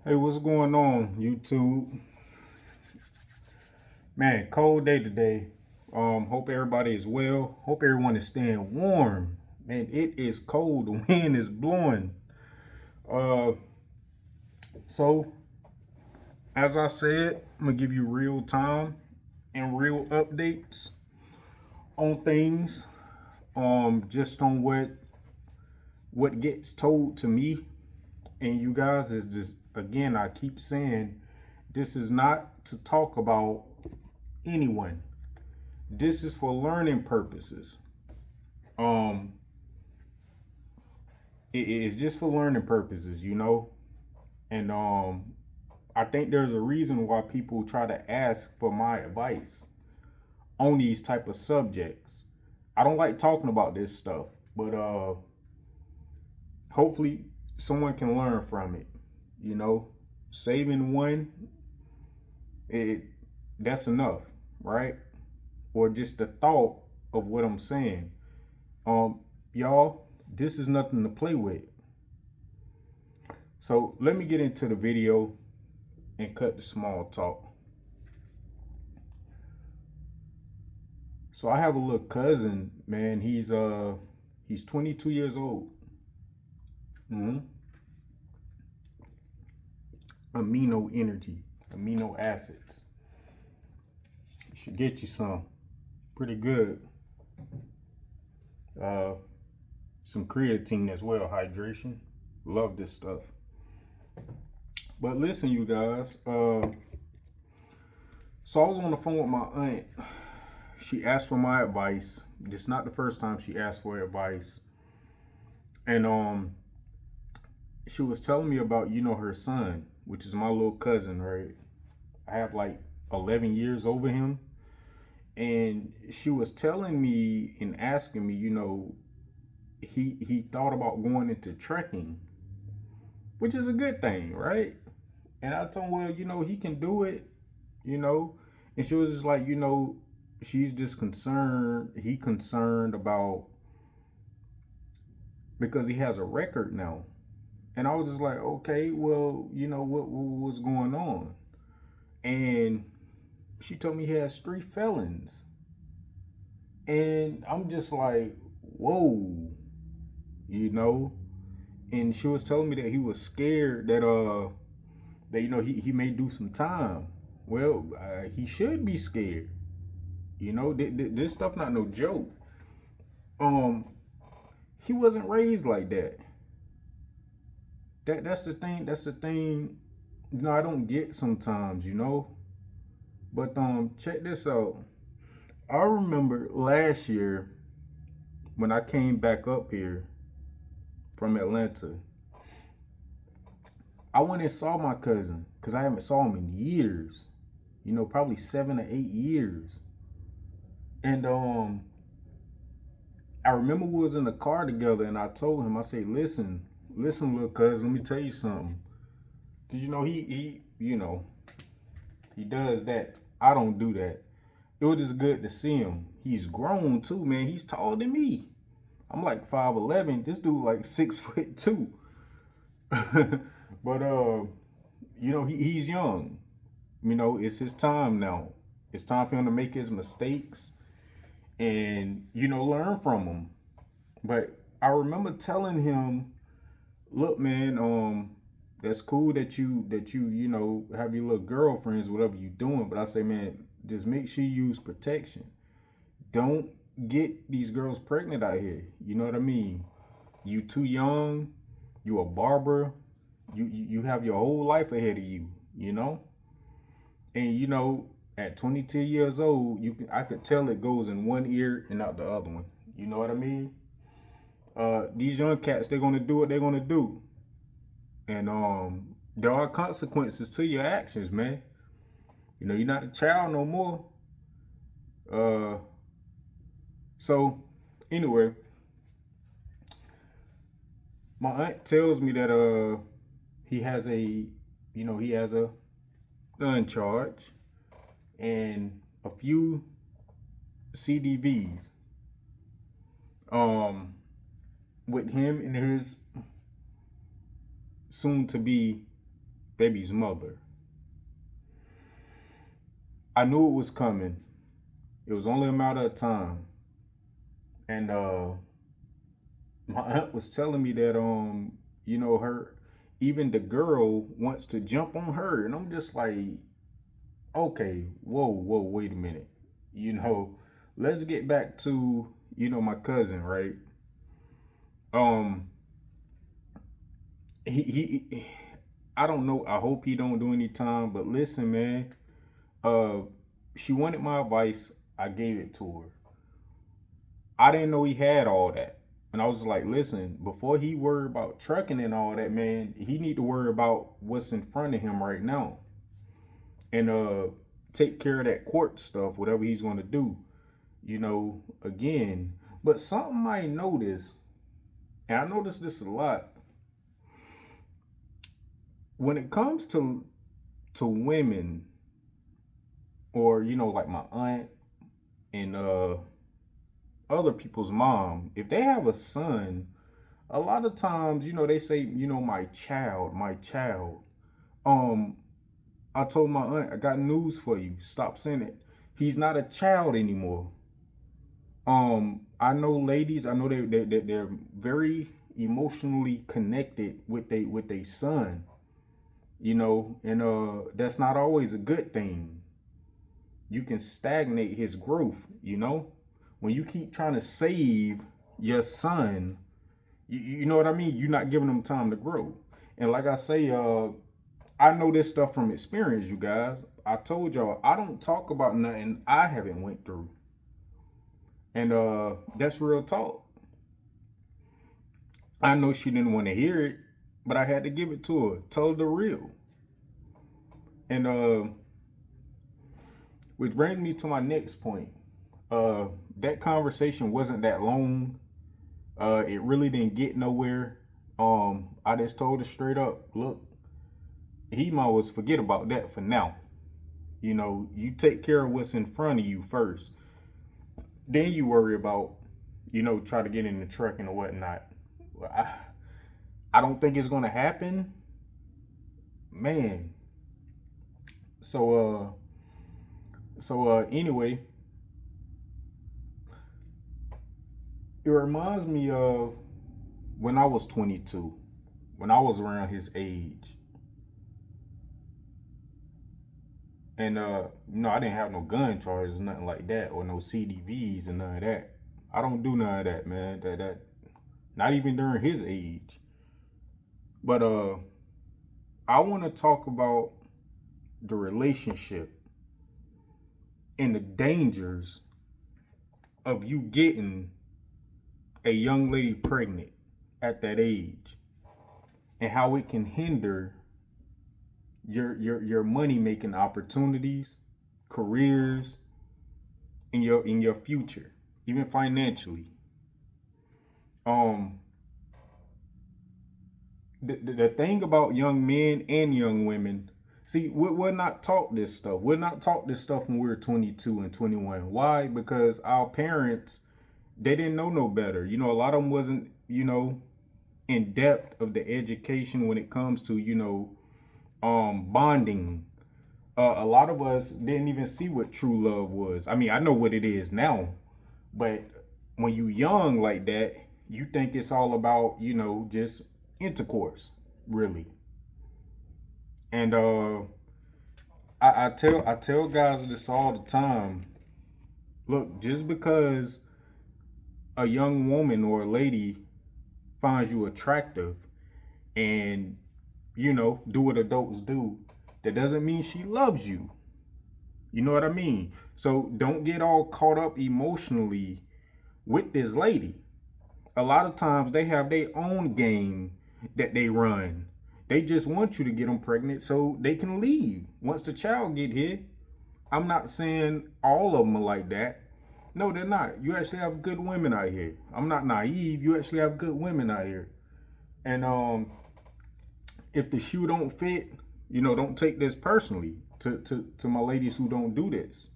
Hey, what's going on, YouTube? Man, cold day today. Hope everybody is well. Hope everyone is staying warm. Man, it is cold. The wind is blowing. Uh, so as I said, I'm gonna give you real time and real updates on things. Just on what gets told to me and you guys is just again. I keep saying this is not to talk about anyone. This is for learning purposes. Um, it is just for learning purposes. And I think there's a reason why people try to ask for my advice on these type of subjects. I don't like talking about this stuff, but hopefully someone can learn from it. You know, saving one, it that's enough, right? Or just the thought of what I'm saying. Um, y'all, this is nothing to play with. So let me get into the video and cut the small talk. So I have a little cousin, man. He's 22 years old. Mm-hmm. Amino energy, amino acids. You should get you some. Pretty good. Uh, some creatine as well, hydration. Love this stuff. But listen, you guys. So I was on the phone with my aunt. She asked for my advice. This is not the first time she asked for advice. And she was telling me about, her son, which is my little cousin, right? I have like 11 years over him. And she was telling me and asking me, he thought about going into trekking, which is a good thing, right? And I told him, well, he can do it, you know. And she was just like, she's just he concerned about because he has a record now. And I was just like, okay, well, what's going on? And she told me he has 3 felons. And I'm just like, whoa, you know? And she was telling me that he was scared that he may do some time. Well, he should be scared. This stuff not no joke. Um, he wasn't raised like that. That's the thing. That's the thing. I don't get sometimes. But check this out. I remember last year when I came back up here from Atlanta. I went and saw my cousin because I haven't saw him in years. Probably 7 or 8 years. And I remember we was in the car together, and I told him, I said, listen, little cousin, let me tell you something. Cause he does that. I don't do that. It was just good to see him. He's grown too, man. He's taller than me. I'm like 5'11". This dude like 6'2". But he's young. It's his time now. It's time for him to make his mistakes and learn from them. But I remember telling him, look, man, that's cool that you have your little girlfriends, whatever you doing. But I say, man, just make sure you use protection. Don't get these girls pregnant out here. You know what I mean? You too young. You a barber. You have your whole life ahead of you. And at 22 years old, I could tell it goes in one ear and out the other one. You know what I mean? These young cats, they're gonna do what they're gonna do, and there are consequences to your actions, man. You're not a child no more. Uh, so anyway, my aunt tells me that he has a gun charge and a few CDVs. With him and his soon to be baby's mother. I knew it was coming. It was only a matter of time. And my aunt was telling me that her, even the girl wants to jump on her, and I'm just like, okay, whoa, wait a minute. You know, let's get back to, my cousin, right? Um he I don't know. I hope he don't do any time, but listen, man, uh she wanted my advice. I gave it to her. I didn't know he had all that. And I was like, listen, before he worry about trucking and all that, man, he need to worry about what's in front of him right now. And take care of that court stuff, whatever he's gonna do, again. But something I noticed, and I notice this a lot, when it comes to women, or like my aunt and other people's mom, if they have a son, a lot of times, they say, my child. Um, I told my aunt, I got news for you. Stop saying it. He's not a child anymore. I know ladies, I know they're very emotionally connected with their son, and that's not always a good thing. You can stagnate his growth. When you keep trying to save your son, you know what I mean? You're not giving him time to grow. And like I say, I know this stuff from experience, you guys. I told y'all I don't talk about nothing I haven't went through. And that's real talk. I know she didn't want to hear it, but I had to give it to her. Told her the real. And which brings me to my next point. That conversation wasn't that long. It really didn't get nowhere. I just told her straight up, look, he might was forget about that for now. You take care of what's in front of you first. Then you worry about, try to get in the truck and whatnot. I, I don't think it's gonna happen, man. So anyway, it reminds me of when I was 22, when I was around his age. And I didn't have no gun charges, nothing like that, or no CDVs and none of that. I don't do none of that, man. That not even during his age. But I want to talk about the relationship and the dangers of you getting a young lady pregnant at that age, and how it can hinder your money making opportunities, careers, in your future, even financially. Um, the thing about young men and young women, see, we're not taught this stuff. We're not taught this stuff when we were 22 and 21. Why? Because our parents, they didn't know no better. A lot of them wasn't, in depth of the education when it comes to, bonding. A lot of us didn't even see what true love was. I mean, I know what it is now, but when you young like that, you think it's all about, just intercourse, really. And I tell guys this all the time. Look, just because a young woman or a lady finds you attractive and do what adults do, that doesn't mean she loves you. You know what I mean? So don't get all caught up emotionally with this lady. A lot of times they have their own game that they run. They just want you to get them pregnant so they can leave once the child get here. I'm not saying all of them are like that. No, they're not. You actually have good women out here. I'm not naive. You actually have good women out here. And if the shoe don't fit, don't take this personally to my ladies who don't do this.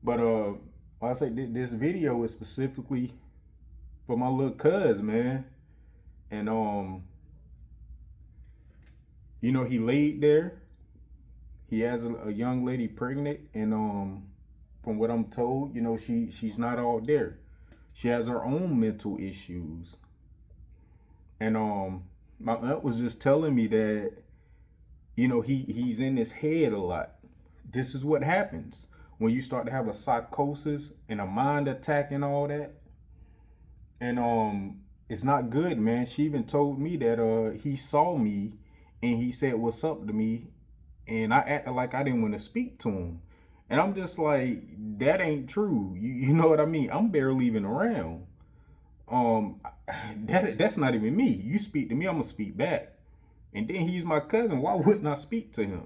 But like I say, this video is specifically for my little cuz, man. And He laid there. He has a young lady pregnant, and from what I'm told, she's not all there. She has her own mental issues, and my aunt was just telling me that he's in his head a lot. This is what happens when you start to have a psychosis and a mind attack and all that. And it's not good, man. She even told me that he saw me and he said what's up to me, and I acted like I didn't want to speak to him. And I'm just like, that ain't true. You know what I mean? I'm barely even around. Um that's not even me. You speak to me, I'm gonna speak back. And then he's my cousin. Why wouldn't I speak to him?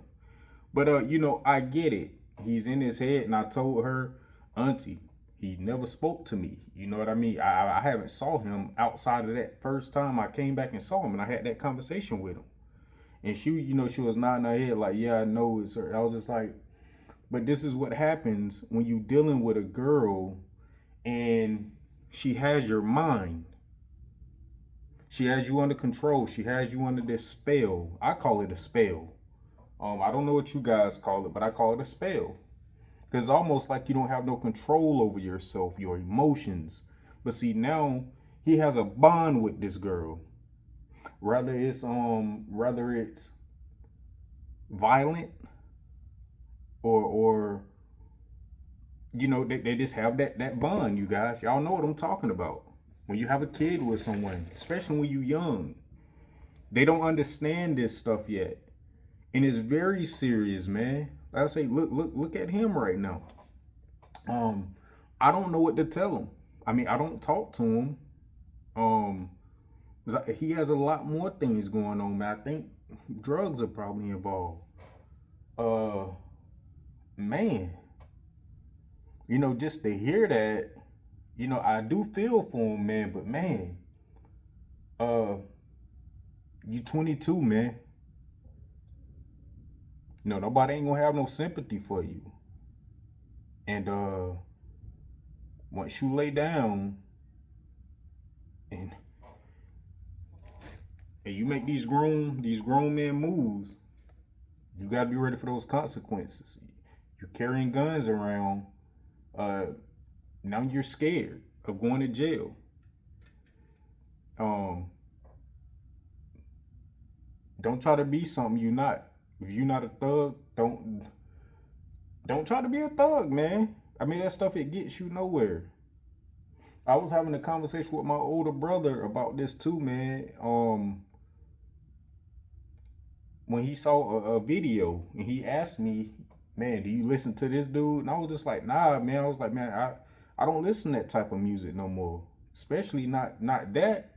But I get it. He's in his head, and I told her, Auntie, he never spoke to me. You know what I mean? I haven't saw him outside of that first time I came back and saw him, and I had that conversation with him. And she was nodding her head like, yeah, I know it's her. I was just like, but this is what happens when you dealing with a girl and she has your mind. She has you under control. She has you under this spell. I call it a spell. I don't know what you guys call it, but I call it a spell. Because it's almost like you don't have no control over yourself, your emotions. But see, now he has a bond with this girl. Whether it's violent or they just have that bond, you guys. Y'all know what I'm talking about. When you have a kid with someone, especially when you're young, they don't understand this stuff yet. And it's very serious, man. Like I say, look at him right now. I don't know what to tell him. I mean, I don't talk to him. Um, he has a lot more things going on, man. I think drugs are probably involved. Uh, man, just to hear that, I do feel for him, man. But man, uh, you 22, man. Nobody ain't gonna have no sympathy for you. And once you lay down and you make these grown men moves, you gotta be ready for those consequences. You're carrying guns around. Uh, Now you're scared of going to jail. Um, don't try to be something you're not. If you're not a thug, don't try to be a thug, man. I mean, that stuff, it gets you nowhere. I was having a conversation with my older brother about this too, man. When he saw a video and he asked me, man, do you listen to this dude? And I was just like, nah, man. I was like, man, I don't listen to that type of music no more. Especially not that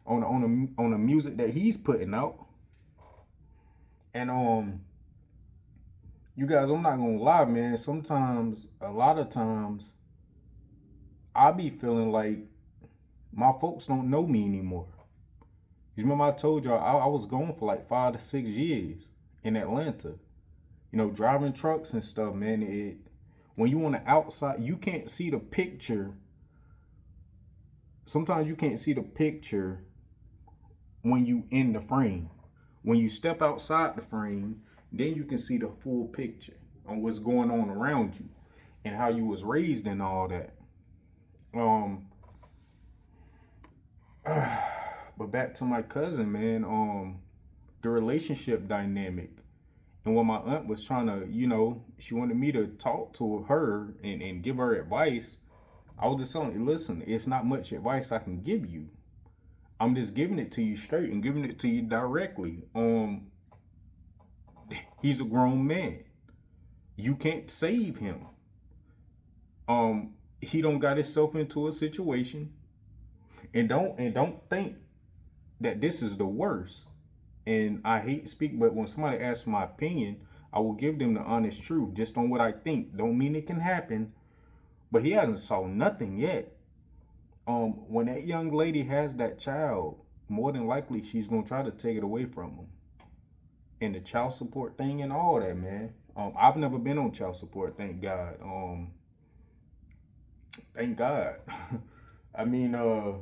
on the music that he's putting out. And you guys, I'm not gonna lie, man. Sometimes, a lot of times, I be feeling like my folks don't know me anymore. You remember I told y'all I was gone for like 5 to 6 years in Atlanta. Driving trucks and stuff, man. When you on the outside, you can't see the picture. Sometimes you can't see the picture when you in the frame. When you step outside the frame, then you can see the full picture on what's going on around you and how you was raised and all that. Um, but back to my cousin, man. The relationship dynamic. And when my aunt was trying to, she wanted me to talk to her and give her advice, I was just telling her, listen, it's not much advice I can give you. I'm just giving it to you straight and giving it to you directly. He's a grown man. You can't save him. He don't got himself into a situation, and don't think that this is the worst. And I hate to speak, but when somebody asks my opinion, I will give them the honest truth, just on what I think. Don't mean it can happen, but he hasn't saw nothing yet. When that young lady has that child, more than likely she's gonna try to take it away from him. And the child support thing and all that, man. I've never been on child support, thank God. Thank God. I mean, a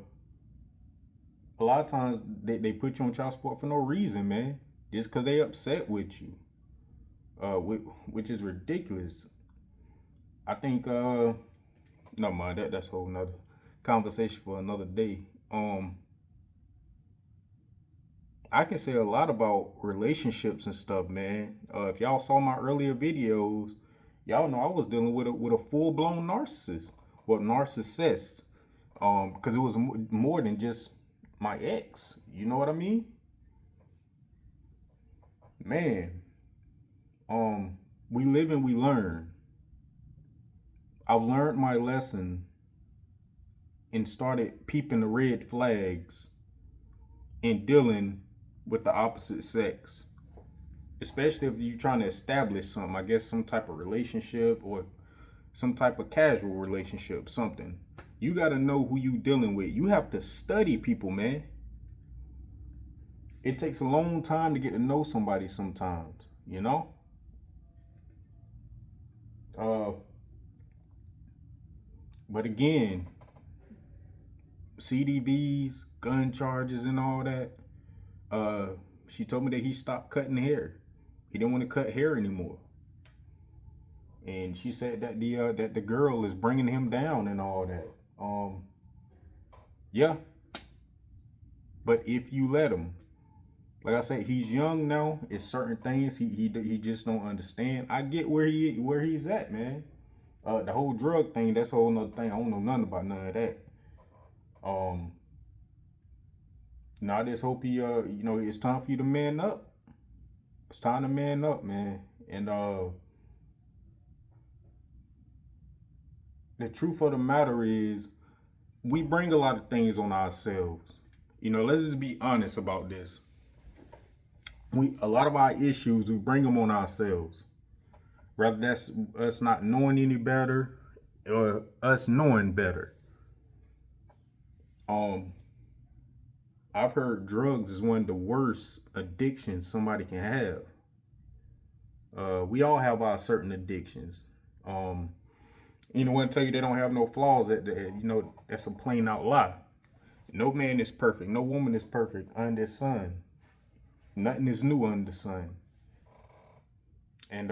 lot of times they put you on child support for no reason, man. just because they upset with you, which is ridiculous. I think no mind that's a whole nother conversation for another day. I can say a lot about relationships and stuff, man. If y'all saw my earlier videos, y'all know I was dealing with a full blown narcissist, well, narcissist, because it was more than just my ex. You know what I mean, man? We live and we learn. I've learned my lesson and started peeping the red flags and dealing with the opposite sex, especially if you're trying to establish something, I guess some type of relationship or some type of casual relationship, something. You got to know who you dealing with. You have to study people, man. It takes a long time to get to know somebody sometimes, you know? Uh, but again, CDVs, gun charges, and all that. She told me that he stopped cutting hair. He didn't want to cut hair anymore. And she said that the girl is bringing him down and all that. Yeah. But if you let him, like I said, he's young now. It's certain things he just don't understand. I get where he's at, man. The whole drug thing, that's a whole nother thing. I don't know nothing about none of that. I just hope he it's time for you to man up. It's time to man up, man. And the truth of the matter is, we bring a lot of things on ourselves. Let's just be honest about this. A lot of our issues, we bring them on ourselves. Whether that's us not knowing any better or us knowing better. I've heard drugs is one of the worst addictions somebody can have. We all have our certain addictions. Want to tell you they don't have no flaws. That's a plain out lie. No man is perfect. No woman is perfect under the sun. Nothing is new under the sun. And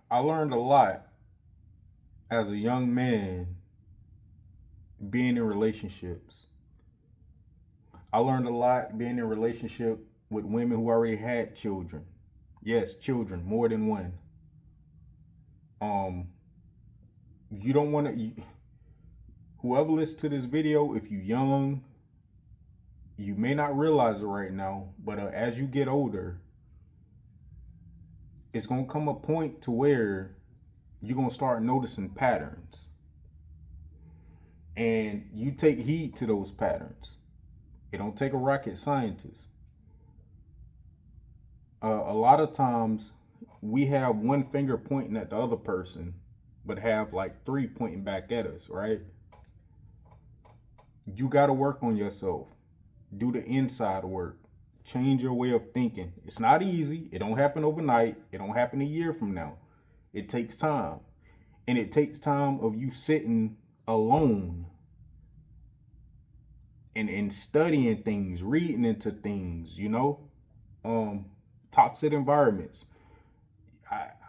I learned a lot as a young man being in relationships. I learned a lot being in a relationship with women who already had children. Yes, children, more than one. You don't want to. Whoever listens to this video, if you're young, you may not realize it right now, but as you get older, it's gonna come a point to where you're gonna start noticing patterns, and you take heed to those patterns. It don't take a rocket scientist. A lot of times we have one finger pointing at the other person, but have like three pointing back at us, right? You got to work on yourself. Do the inside work. Change your way of thinking. It's not easy. It don't happen overnight. It don't happen a year from now. It takes time. And it takes time of you sitting alone and studying things, reading into things, toxic environments.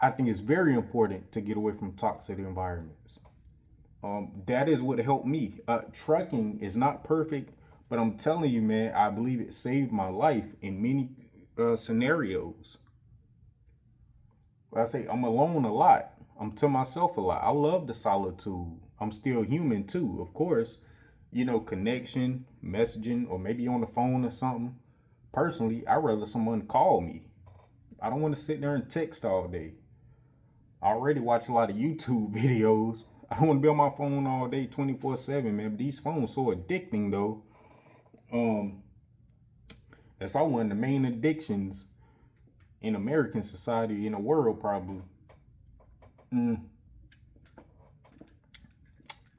I think it's very important to get away from toxic environments. That is what helped me. Trucking is not perfect, but I'm telling you, man, I believe it saved my life in many scenarios. I say I'm alone a lot. I'm to myself a lot. I love the solitude. I'm still human too, of course. Connection, messaging, or maybe on the phone or something. Personally, I'd rather someone call me. I don't want to sit there and text all day. I already watch a lot of YouTube videos. I don't want to be on my phone all day 24/7, man. But these phones so addicting though. That's probably one of the main addictions in American society, in the world probably.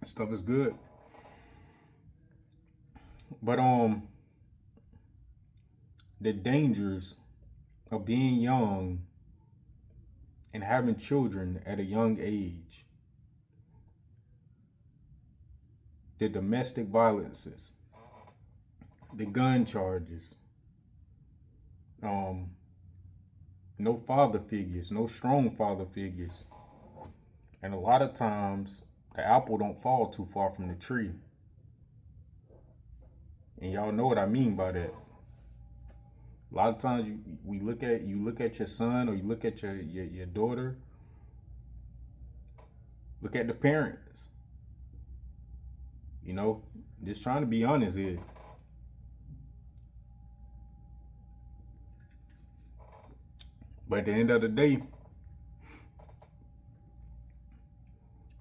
Stuff is good. But the dangers of being young and having children at a young age, the domestic violences, the gun charges, um, no father figures, no strong father figures. And a lot of times the apple don't fall too far from the tree. And y'all know what I mean by that. A lot of times you look at your son, or you look at your daughter, look at the parents. You know, just trying to be honest here. But at the end of the day,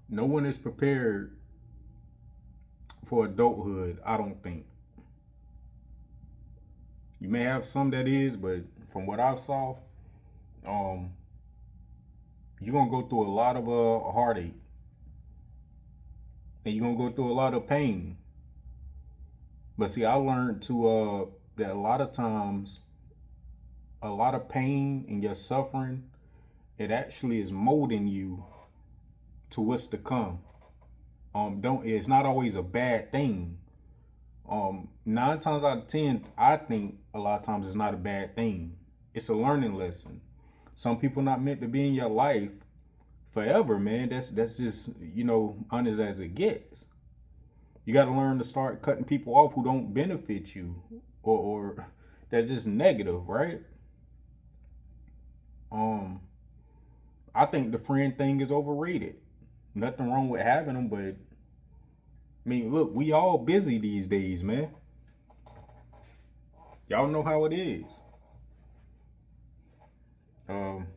no one is prepared for adulthood, I don't think. You may have some that is, but from what I saw, um, you're gonna go through a lot of heartache, and you're gonna go through a lot of pain. But see, I learned to that a lot of times, a lot of pain and your suffering, it actually is molding you to what's to come. Don't It's not always a bad thing. 9 times out of 10, I think a lot of times it's not a bad thing. It's a learning lesson. Some people not meant to be in your life forever, man. That's just, honest as it gets. You got to learn to start cutting people off who don't benefit you, or that's just negative, right? I think the friend thing is overrated. Nothing wrong with having them, but I mean, look, we all busy these days, man. Y'all know how it is. Um,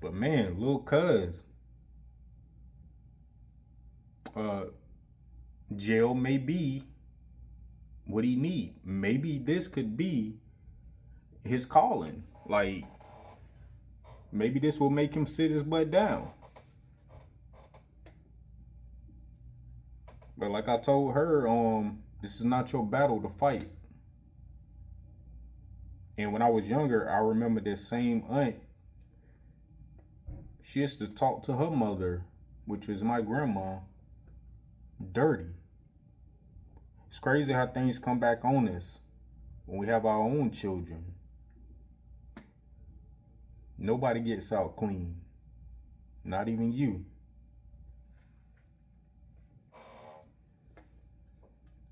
but man, little cuz, uh, jail may be what he need. Maybe this could be his calling. Like, maybe this will make him sit his butt down. But like I told her, this is not your battle to fight. And when I was younger, I remember this same aunt. She used to talk to her mother, which was my grandma, dirty. It's crazy how things come back on us when we have our own children. Nobody gets out clean. Not even you.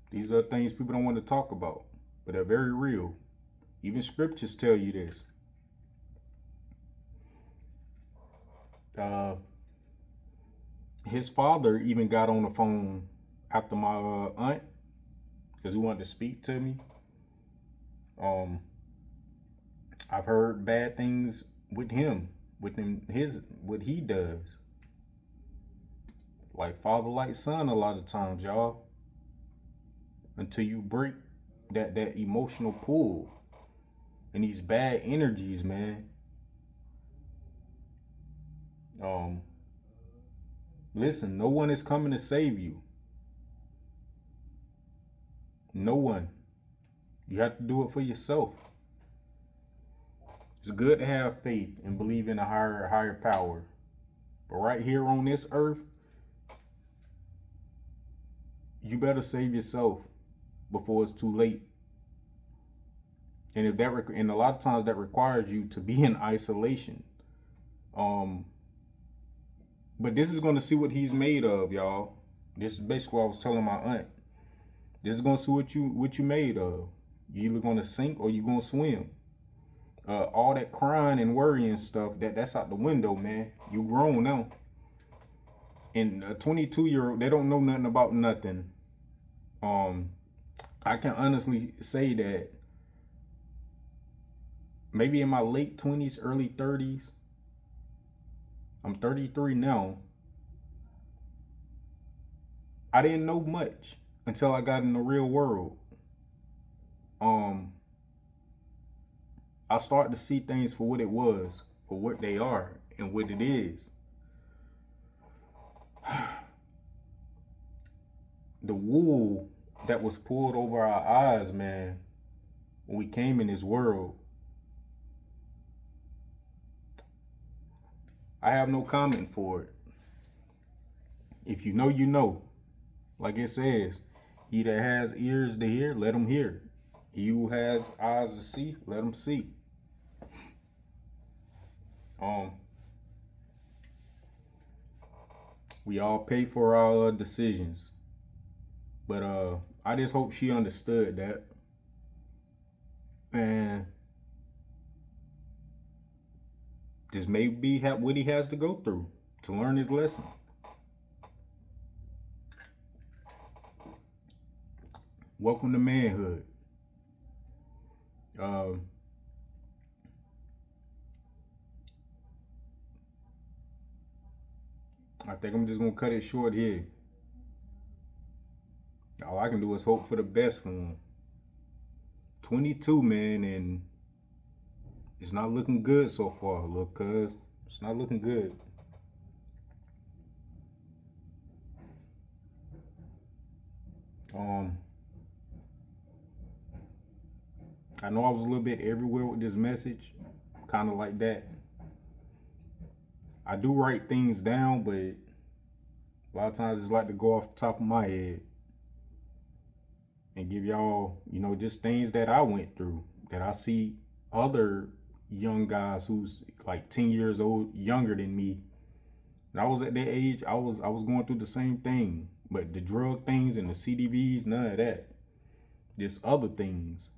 These are things people don't want to talk about, but they're very real. Even scriptures tell you this. His father even got on the phone after my aunt, because he wanted to speak to me. I've heard bad things with him, what he does. Like father, like son, a lot of times, y'all. Until you break that emotional pull and these bad energies, man. Listen, no one is coming to save you. No one. You have to do it for yourself. It's good to have faith and believe in a higher power. But right here on this earth, you better save yourself before it's too late. And and a lot of times that requires you to be in isolation. But this is going to see what he's made of, y'all. This is basically what I was telling my aunt. This is going to see what you made of. You either going to sink or you going to swim. All that crying and worrying stuff, that's out the window, man. You grown now. And a 22-year-old, they don't know nothing about nothing. I can honestly say that maybe in my late 20s, early 30s, I'm 33 now, I didn't know much until I got in the real world. I started to see things for what it was, for what they are, and what it is. The wool that was pulled over our eyes, man, when we came in this world, I have no comment for it. If you know, you know. Like it says, he that has ears to hear, let him hear. He who has eyes to see, let him see. Um, we all pay for our decisions, but I just hope she understood that, and just maybe what he has to go through to learn his lesson. Welcome to manhood. I think I'm just gonna cut it short here. All I can do is hope for the best for him. 22, man, and it's not looking good so far, look, cuz. It's not looking good. I know I was a little bit everywhere with this message, kind of like that. I do write things down, but a lot of times it's like to go off the top of my head and give y'all, just things that I went through, that I see other young guys who's like 10 years old, younger than me. And I was at that age, I was going through the same thing, but the drug things and the CDVs, none of that. Just other things.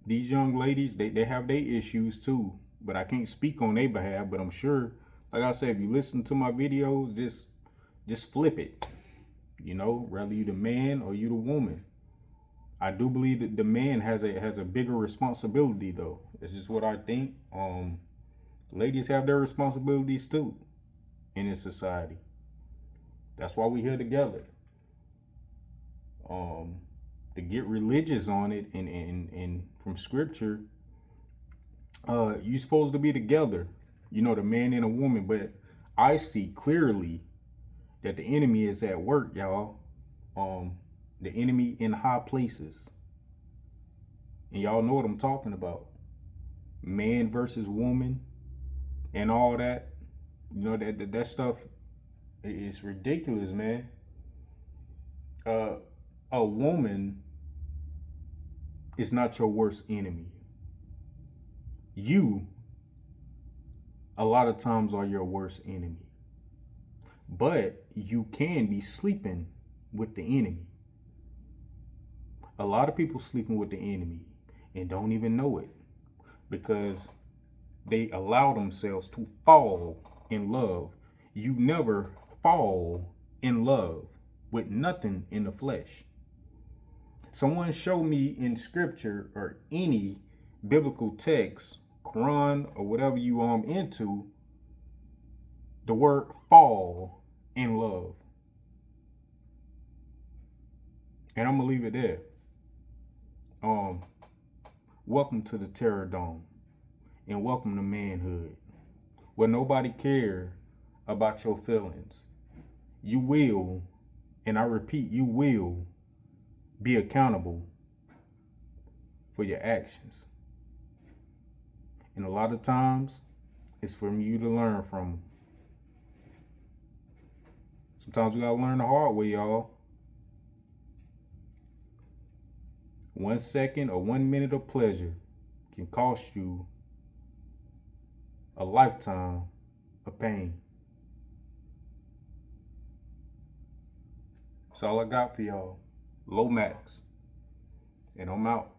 These young ladies, they have their issues too, but I can't speak on their behalf. But I'm sure, like I said, if you listen to my videos, just flip it. Whether you the man or you the woman. I do believe that the man has a bigger responsibility, though. This is what I think. Ladies have their responsibilities too in this society. That's why we here together. To get religious on it and from scripture, you're supposed to be together, the man and a woman. But I see clearly that the enemy is at work, y'all. The enemy in high places. And y'all know what I'm talking about. Man versus woman and all that. That stuff is ridiculous, man. A woman is not your worst enemy. You, a lot of times, are your worst enemy. But you can be sleeping with the enemy. A lot of people sleeping with the enemy and don't even know it because they allow themselves to fall in love. You never fall in love with nothing in the flesh. Someone show me in scripture or any biblical text, Quran or whatever you into, the word fall in love. And I'm gonna leave it there. Welcome to the Terror Dome and welcome to manhood, where nobody cares about your feelings. You will, and I repeat, you will be accountable for your actions. And a lot of times, it's for you to learn from them. Sometimes we gotta learn the hard way, y'all. 1 second or 1 minute of pleasure can cost you a lifetime of pain. That's all I got for y'all. Lomax. And I'm out.